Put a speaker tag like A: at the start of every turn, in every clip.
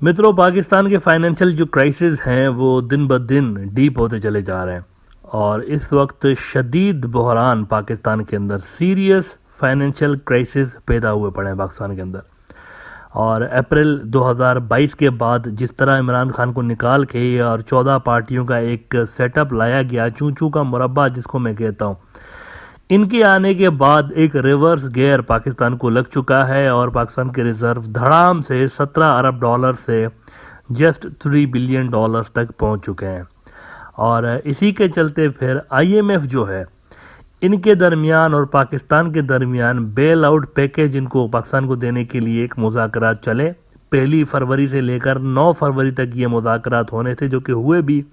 A: मित्रों, पाकिस्तान के फाइनेंशियल जो क्राइसिस हैं वो दिन ब दिन डीप होते चले जा रहे हैं और इस वक्त शदीद बहरान पाकिस्तान के अंदर सीरियस फाइनेंशियल क्राइसिस पैदा हुए पड़े हैं पाकिस्तान के अंदर। और अप्रैल 2022 के बाद जिस तरह इमरान खान को निकाल के और 14 पार्टियों का एक सेटअप लाया गया, चूं चूं का मुरब्बा जिसको मैं कहता हूँ, इनके आने के बाद एक रिवर्स गियर पाकिस्तान को लग चुका है और पाकिस्तान के रिजर्व धड़ाम से 17 अरब डॉलर से जस्ट 3 बिलियन डॉलर्स तक पहुंच चुके हैं। और इसी के चलते फिर आईएमएफ जो है, इनके दरमियान और पाकिस्तान के दरमियान बेल आउट पैकेज इनको पाकिस्तान को देने के लिए एक मुज़ाकरात चले। 1 फरवरी से लेकर 9 फरवरी तक ये मुज़ाकरात होने थे, जो कि हुए भी।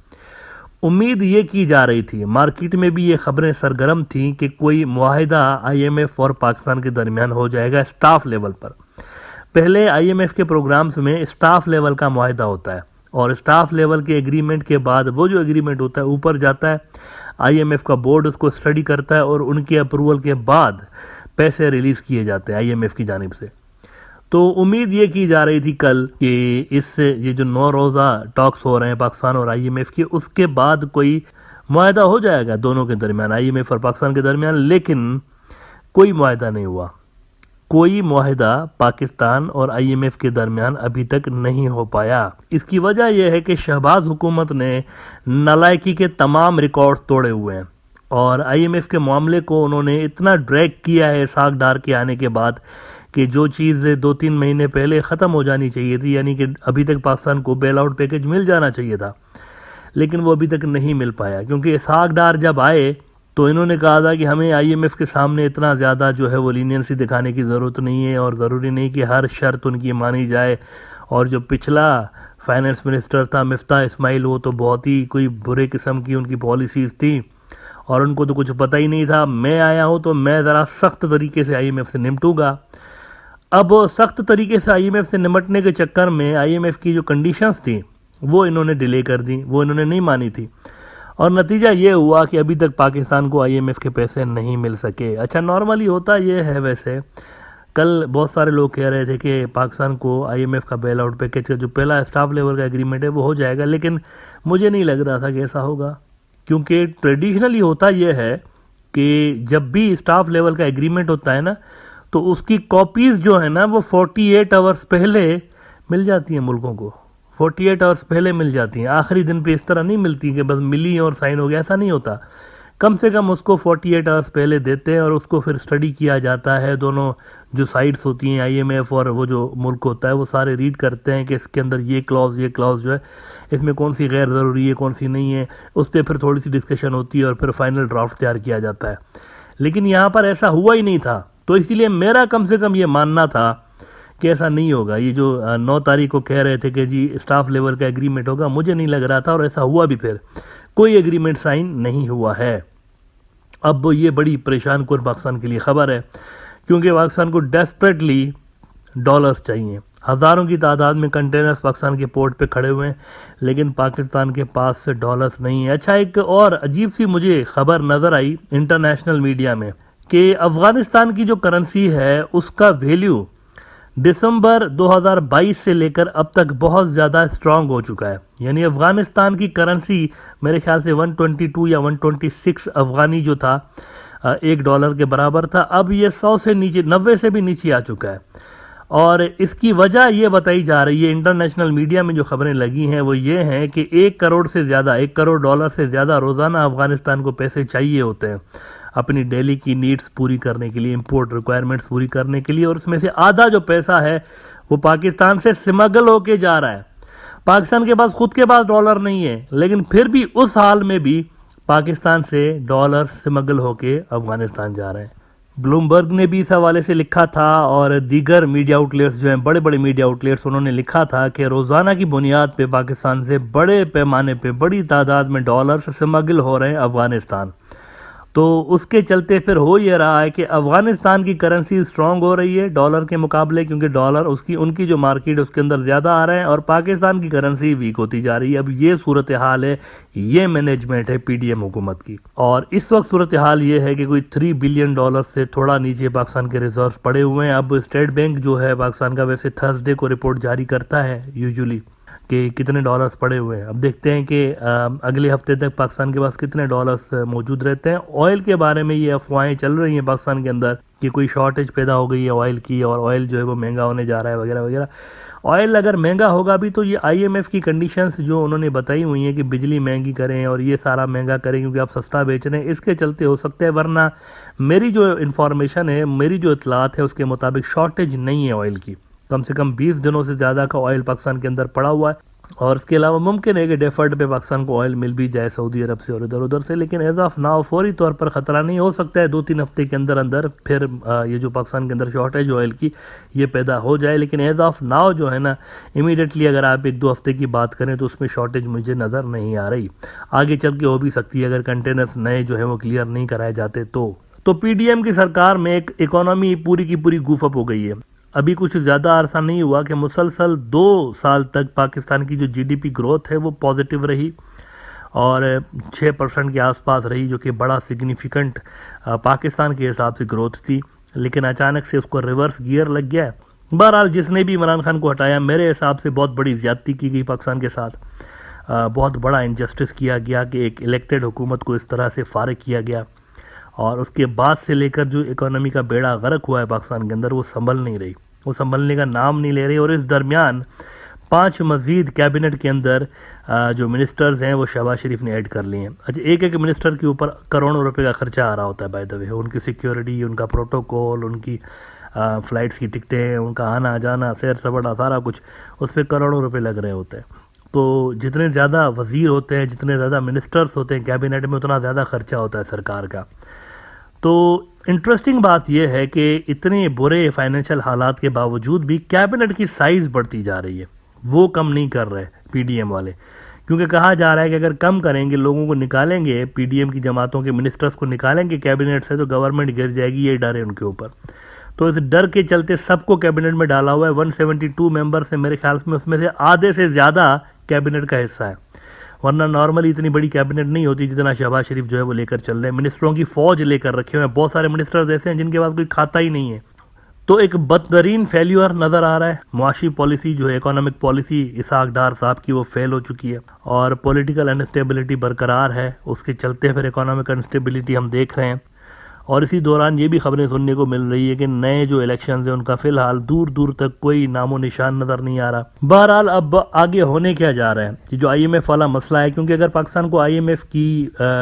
A: उम्मीद ये की जा रही थी, मार्केट में भी ये खबरें सरगर्म थी कि कोई मुआहिदा आईएमएफ और पाकिस्तान के दरमियान हो जाएगा स्टाफ लेवल पर। पहले आईएमएफ के प्रोग्राम्स में स्टाफ लेवल का मुआहिदा होता है और स्टाफ लेवल के एग्रीमेंट के बाद वो जो एग्रीमेंट होता है ऊपर जाता है, आईएमएफ का बोर्ड उसको स्टडी करता है और उनके अप्रूवल के बाद पैसे रिलीज किए जाते हैं आईएमएफ की जानिब से। तो उम्मीद ये की जा रही थी कल कि इससे ये जो 9 रोज़ा टॉक्स हो रहे हैं पाकिस्तान और आईएमएफ के, उसके बाद कोई मुआहिदा हो जाएगा दोनों के दरमियान, आईएमएफ और पाकिस्तान के दरमियान। लेकिन कोई मुआहिदा नहीं हुआ। कोई मुआहिदा पाकिस्तान और आईएमएफ के दरमियान अभी तक नहीं हो पाया। इसकी वजह यह है कि शहबाज हुकूमत ने नालायकी के तमाम रिकॉर्ड तोड़े हुए हैं और आईएमएफ के मामले को उन्होंने इतना ड्रैग किया है साख डार के आने के बाद कि जो चीज़ 2-3 महीने पहले ख़त्म हो जानी चाहिए थी, यानी कि अभी तक पाकिस्तान को बेल आउट पैकेज मिल जाना चाहिए था, लेकिन वो अभी तक नहीं मिल पाया। क्योंकि साख डार जब आए तो इन्होंने कहा था कि हमें आईएमएफ के सामने इतना ज़्यादा जो है वो लीनियंसी दिखाने की ज़रूरत नहीं है और ज़रूरी नहीं कि हर शर्त उनकी मानी जाए। और जो पिछला फाइनेंस मिनिस्टर था मिफ्ता इस्माइल, वो तो बहुत ही कोई बुरे किस्म की उनकी पॉलिसीज़ थी और उनको तो कुछ पता ही नहीं था। मैं आया हूँ तो मैं ज़रा सख्त तरीके से आईएमएफ से निपटूंगा। अब सख्त तरीके से आईएमएफ से निपटने के चक्कर में आईएमएफ की जो कंडीशंस थी वो इन्होंने डिले कर दी, वो इन्होंने नहीं मानी थी और नतीजा ये हुआ कि अभी तक पाकिस्तान को आईएमएफ के पैसे नहीं मिल सके। अच्छा, नॉर्मली होता ये है, वैसे कल बहुत सारे लोग कह रहे थे कि पाकिस्तान को आईएमएफ का बेल आउट पैकेज का जो पहला स्टाफ लेवल का एग्रीमेंट है वो हो जाएगा, लेकिन मुझे नहीं लग रहा था कि ऐसा होगा। क्योंकि ट्रेडिशनली होता यह है कि जब भी स्टाफ लेवल का एग्रीमेंट होता है ना, तो उसकी कॉपीज़ जो है ना वो 48 आवर्स पहले मिल जाती हैं मुल्कों को। 48 आवर्स पहले मिल जाती हैं, आखिरी दिन पे इस तरह नहीं मिलती कि बस मिली और साइन हो गया, ऐसा नहीं होता। कम से कम उसको 48 आवर्स पहले देते हैं और उसको फिर स्टडी किया जाता है। दोनों जो साइड्स होती हैं आईएमएफ और वो जो मुल्क होता है, वो सारे रीड करते हैं कि इसके अंदर ये क्लॉज जो है इसमें कौन सी गैर ज़रूरी है, कौन सी नहीं है। उस पर फिर थोड़ी सी डिस्कशन होती है और फिर फाइनल ड्राफ्ट तैयार किया जाता है। लेकिन यहाँ पर ऐसा हुआ ही नहीं था, तो इसीलिए मेरा कम से कम ये मानना था कि ऐसा नहीं होगा। ये जो 9 तारीख को कह रहे थे कि जी स्टाफ लेवल का एग्रीमेंट होगा, मुझे नहीं लग रहा था और ऐसा हुआ भी। फिर कोई एग्रीमेंट साइन नहीं हुआ है। अब ये बड़ी परेशान कुन पाकिस्तान के लिए खबर है, क्योंकि पाकिस्तान को डेस्परेटली डॉलर्स चाहिए। हज़ारों की तादाद में कंटेनर्स पाकिस्तान के पोर्ट पे खड़े हुए हैं, लेकिन पाकिस्तान के पास से डॉलर्स नहीं है। अच्छा, एक और अजीब सी मुझे खबर नज़र आई इंटरनेशनल मीडिया में कि अफ़गानिस्तान की जो करेंसी है उसका वैल्यू दिसंबर 2022 से लेकर अब तक बहुत ज़्यादा स्ट्रांग हो चुका है। यानी अफ़गानिस्तान की करेंसी मेरे ख्याल से 122 या 126 अफ़गानी जो था $1 के बराबर था, अब ये 100 से नीचे, 90 से भी नीचे आ चुका है। और इसकी वजह ये बताई जा रही है, इंटरनेशनल मीडिया में जो खबरें लगी हैं वो ये हैं कि 1 करोड़ से ज़्यादा, 1 करोड़ डॉलर से ज़्यादा रोज़ाना अफ़गानिस्तान को पैसे चाहिए होते हैं अपनी डेली की नीड्स पूरी करने के लिए, इंपोर्ट रिक्वायरमेंट्स पूरी करने के लिए। और उसमें से आधा जो पैसा है वो पाकिस्तान से स्मगल होके जा रहा है। पाकिस्तान के पास खुद के पास डॉलर नहीं है, लेकिन फिर भी उस हाल में भी पाकिस्तान से डॉलर स्मगल होके अफगानिस्तान जा रहे हैं। ब्लूमबर्ग ने भी इस हवाले से लिखा था और दीगर मीडिया आउटलेट्स जो हैं, बड़े बड़े मीडिया आउटलेट्स, उन्होंने लिखा था कि रोज़ाना की बुनियाद पे पाकिस्तान से बड़े पैमाने पे बड़ी तादाद में डॉलर स्मगल हो रहे हैं अफगानिस्तान। तो उसके चलते फिर हो ये रहा है कि अफगानिस्तान की करेंसी स्ट्रांग हो रही है डॉलर के मुकाबले, क्योंकि डॉलर उसकी उनकी जो मार्केट है उसके अंदर ज़्यादा आ रहे हैं, और पाकिस्तान की करेंसी वीक होती जा रही है। अब ये सूरत हाल है, ये मैनेजमेंट है पीडीएम हुकूमत की। और इस वक्त सूरत हाल ये है कि कोई $3 बिलियन से थोड़ा नीचे पाकिस्तान के रिजर्व पड़े हुए हैं। अब स्टेट बैंक जो है पाकिस्तान का वैसे थर्सडे को रिपोर्ट जारी करता है यूजुअली कि कितने डॉलर्स पड़े हुए हैं। अब देखते हैं कि अगले हफ्ते तक पाकिस्तान के पास कितने डॉलर्स मौजूद रहते हैं। ऑयल के बारे में ये अफवाहें चल रही हैं पाकिस्तान के अंदर कि कोई शॉर्टेज पैदा हो गई है ऑयल की, और ऑयल जो है वो महंगा होने जा रहा है वगैरह वगैरह। ऑयल अगर महंगा होगा भी तो ये आईएमएफ की कंडीशंस जो उन्होंने बताई हुई हैं कि बिजली महंगी करें और ये सारा महंगा करें क्योंकि आप सस्ता बेच रहे हैं, इसके चलते हो सकता है। वरना मेरी जो इन्फॉर्मेशन है, मेरी जो इतलात है उसके मुताबिक शॉर्टेज नहीं है ऑयल की। कम से कम 20 दिनों से ज़्यादा का ऑयल पाकिस्तान के अंदर पड़ा हुआ है, और इसके अलावा मुमकिन है कि डेफर्ड पे पाकिस्तान को ऑयल मिल भी जाए सऊदी अरब से और इधर उधर से, लेकिन एज ऑफ नाउ फौरी तौर पर ख़तरा नहीं। हो सकता है 2-3 हफ्ते के अंदर अंदर फिर ये जो पाकिस्तान के अंदर शॉर्टेज ऑयल की ये पैदा हो जाए, लेकिन एज ऑफ नाउ जो है ना, इमीडिएटली अगर आप 1-2 हफ्ते की बात करें तो उसमें शॉर्टेज मुझे नज़र नहीं आ रही। आगे चल के हो भी सकती है अगर कंटेनर्स नए जो है वो क्लियर नहीं कराए जाते तो पीडीएम की सरकार में एक इकोनॉमी पूरी की पूरी गूफअप हो गई है। अभी कुछ ज़्यादा अरसा नहीं हुआ कि मुसलसल 2 साल तक पाकिस्तान की जो जीडीपी ग्रोथ है वो पॉजिटिव रही और 6% के आसपास रही, जो कि बड़ा सिग्निफिकेंट पाकिस्तान के हिसाब से ग्रोथ थी। लेकिन अचानक से उसको रिवर्स गियर लग गया है। बहरहाल जिसने भी इमरान खान को हटाया, मेरे हिसाब से बहुत बड़ी ज़्यादती की गई पाकिस्तान के साथ। बहुत बड़ा इनजस्टिस किया गया कि एक इलेक्टेड हुकूमत को इस तरह से फारिग किया गया, और उसके बाद से लेकर जो इकोनॉमी का बेड़ा गर्क हुआ है पाकिस्तान के अंदर वो संभल नहीं रही, वो संभलने का नाम नहीं ले रही। और इस दरमियान 5 मजीद कैबिनेट के अंदर जो मिनिस्टर्स हैं वो शहबाज शरीफ ने ऐड कर लिए हैं। अच्छा, एक मिनिस्टर के ऊपर करोड़ों रुपए का खर्चा आ रहा होता है बाय द वे। उनकी सिक्योरिटी, उनका प्रोटोकॉल, उनकी फ़्लाइट्स की टिकटें, उनका आना जाना, सैर सपाटा, सारा कुछ उस पर करोड़ों रुपये लग रहे होते हैं। तो जितने ज़्यादा वज़ीर होते हैं, जितने ज़्यादा मिनिस्टर्स होते हैं कैबिनेट में, उतना ज़्यादा खर्चा होता है सरकार का। तो इंटरेस्टिंग बात यह है कि इतने बुरे फाइनेंशियल हालात के बावजूद भी कैबिनेट की साइज़ बढ़ती जा रही है, वो कम नहीं कर रहे पीडीएम वाले, क्योंकि कहा जा रहा है कि अगर कम करेंगे, लोगों को निकालेंगे, पीडीएम की जमातों के मिनिस्टर्स को निकालेंगे कैबिनेट से, तो गवर्नमेंट गिर जाएगी, ये डर है उनके ऊपर। तो इस डर के चलते सबको कैबिनेट में डाला हुआ है। 172 मेंबर से मेरे ख्याल में उसमें से आधे से ज़्यादा कैबिनेट का हिस्सा है, वरना नॉर्मली इतनी बड़ी कैबिनेट नहीं होती जितना शहबाज शरीफ जो है वो लेकर चल रहे हैं। मिनिस्टरों की फौज लेकर रखे हुए हैं, बहुत सारे मिनिस्टर्स ऐसे हैं जिनके पास कोई खाता ही नहीं है। तो एक बदतरीन फेल्यूर नज़र आ रहा है। मुआशी पॉलिसी जो है, इकोनॉमिक पॉलिसी इसहाक डार साहब की, वो फेल हो चुकी है और पॉलिटिकल अनस्टेबिलिटी बरकरार है। उसके चलते फिर इकोनॉमिक अनस्टेबिलिटी हम देख रहे हैं। और इसी दौरान ये भी खबरें सुनने को मिल रही है कि नए जो इलेक्शंस हैं उनका फिलहाल दूर दूर तक कोई नामो निशान नज़र नहीं आ रहा। बहरहाल अब आगे होने क्या जा रहा है कि जो आईएमएफ वाला मसला है, क्योंकि अगर पाकिस्तान को आईएमएफ की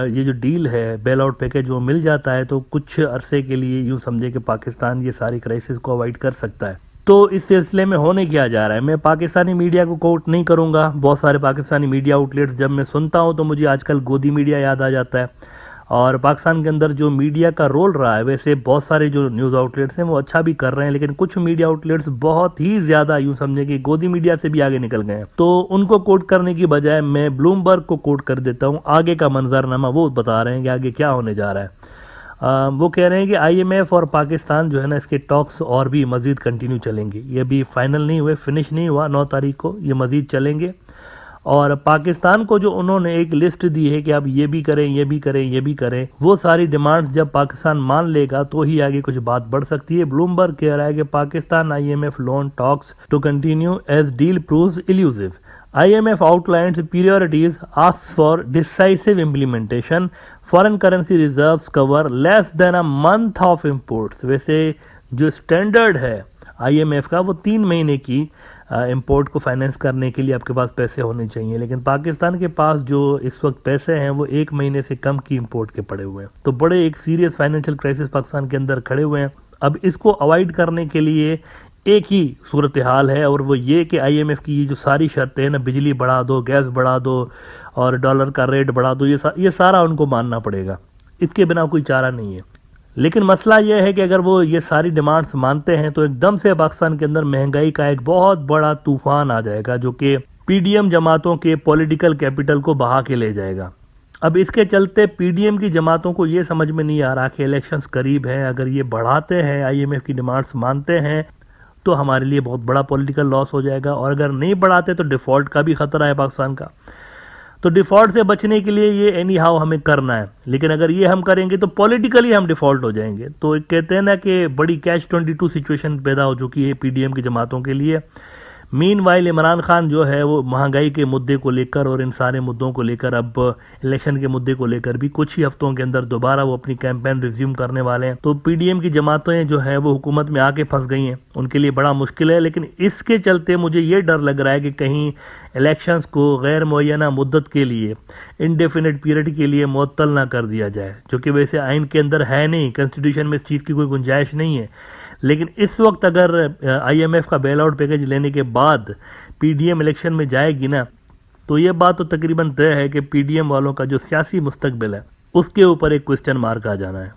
A: ये जो डील है, बेल आउट पैकेज, वो मिल जाता है तो कुछ अरसे के लिए यूँ समझे कि पाकिस्तान ये सारी क्राइसिस को अवॉइड कर सकता है। तो इस सिलसिले में होने क्या जा रहा है, मैं पाकिस्तानी मीडिया को कोट नहीं करूँगा। बहुत सारे पाकिस्तानी मीडिया आउटलेट्स जब मैं सुनता हूँ तो मुझे आजकल गोदी मीडिया याद आ जाता है। और पाकिस्तान के अंदर जो मीडिया का रोल रहा है, वैसे बहुत सारे जो न्यूज़ आउटलेट्स हैं वो अच्छा भी कर रहे हैं, लेकिन कुछ मीडिया आउटलेट्स बहुत ही ज़्यादा यूँ समझे कि गोदी मीडिया से भी आगे निकल गए हैं। तो उनको कोट करने की बजाय मैं ब्लूमबर्ग को कोट कर देता हूँ। आगे का मंजरनामा वो बता रहे हैं कि आगे क्या होने जा रहा है। वो कह रहे हैं कि आईएमएफ और पाकिस्तान जो है ना, इसके टॉक्स और भी मज़ीद कंटिन्यू चलेंगे। ये अभी फाइनल नहीं हुए, फिनिश नहीं हुआ, 9 तारीख को ये मज़ीद चलेंगे। और पाकिस्तान को जो उन्होंने एक लिस्ट दी है कि आप ये भी करें, ये भी करें, ये भी करें, वो सारी डिमांड्स जब पाकिस्तान मान लेगा तो ही आगे कुछ बात बढ़ सकती है। ब्लूमबर्ग कह रहा है कि Pakistan IMF loan talks to continue as deal proves elusive. IMF outlines priorities, asks for decisive implementation. Foreign currency reserves cover less than a month of imports. वैसे जो स्टैंडर्ड है IMF का वो 3 महीने की इंपोर्ट को फाइनेंस करने के लिए आपके पास पैसे होने चाहिए, लेकिन पाकिस्तान के पास जो इस वक्त पैसे हैं वो 1 महीने से कम की इंपोर्ट के पड़े हुए हैं। तो बड़े एक सीरियस फाइनेंशियल क्राइसिस पाकिस्तान के अंदर खड़े हुए हैं। अब इसको अवॉइड करने के लिए एक ही सूरत हाल है, और वो ये कि IMF की जो सारी शर्तें हैं ना, बिजली बढ़ा दो, गैस बढ़ा दो और डॉलर का रेट बढ़ा दो, ये सारा उनको मानना पड़ेगा। इसके बिना कोई चारा नहीं है। लेकिन मसला यह है कि अगर वो ये सारी डिमांड्स मानते हैं तो एकदम से पाकिस्तान के अंदर महंगाई का एक बहुत बड़ा तूफान आ जाएगा, जो कि पीडीएम जमातों के पॉलिटिकल कैपिटल को बहा के ले जाएगा। अब इसके चलते पीडीएम की जमातों को ये समझ में नहीं आ रहा कि इलेक्शंस करीब हैं, अगर ये बढ़ाते हैं, आईएमएफ की डिमांड्स मानते हैं तो हमारे लिए बहुत बड़ा पॉलिटिकल लॉस हो जाएगा, और अगर नहीं बढ़ाते तो डिफ़ॉल्ट का भी खतरा है पाकिस्तान का। तो डिफ़ॉल्ट से बचने के लिए ये एनी हाउ हमें करना है, लेकिन अगर ये हम करेंगे तो पॉलिटिकली हम डिफ़ॉल्ट हो जाएंगे। तो एक कहते हैं ना कि बड़ी कैच 22 सिचुएशन पैदा हो चुकी है पीडीएम की जमातों के लिए। मीनवाइल इमरान खान जो है वो महंगाई के मुद्दे को लेकर और इन सारे मुद्दों को लेकर, अब इलेक्शन के मुद्दे को लेकर भी कुछ ही हफ्तों के अंदर दोबारा वो अपनी कैंपेन रिज्यूम करने वाले हैं। तो पीडीएम की जमातें जो है वो हुकूमत में आके फंस गई हैं, उनके लिए बड़ा मुश्किल है। लेकिन इसके चलते मुझे ये डर लग रहा है कि कहीं इलेक्शंस को गैर मुअय्यना मुद्दत के लिए, इनडेफिनिट पीरियड के लिए मुअत्तल ना कर दिया जाए, जो कि वैसे आइन के अंदर है नहीं, कॉन्स्टिट्यूशन में इस चीज़ की कोई गुंजाइश नहीं है। लेकिन इस वक्त अगर आईएमएफ का बेल आउट पैकेज लेने के बाद पीडीएम इलेक्शन में जाएगी ना, तो ये बात तो तकरीबन तय है कि पीडीएम वालों का जो सियासी मुस्तकबिल है उसके ऊपर एक क्वेश्चन मार्क आ जाना है।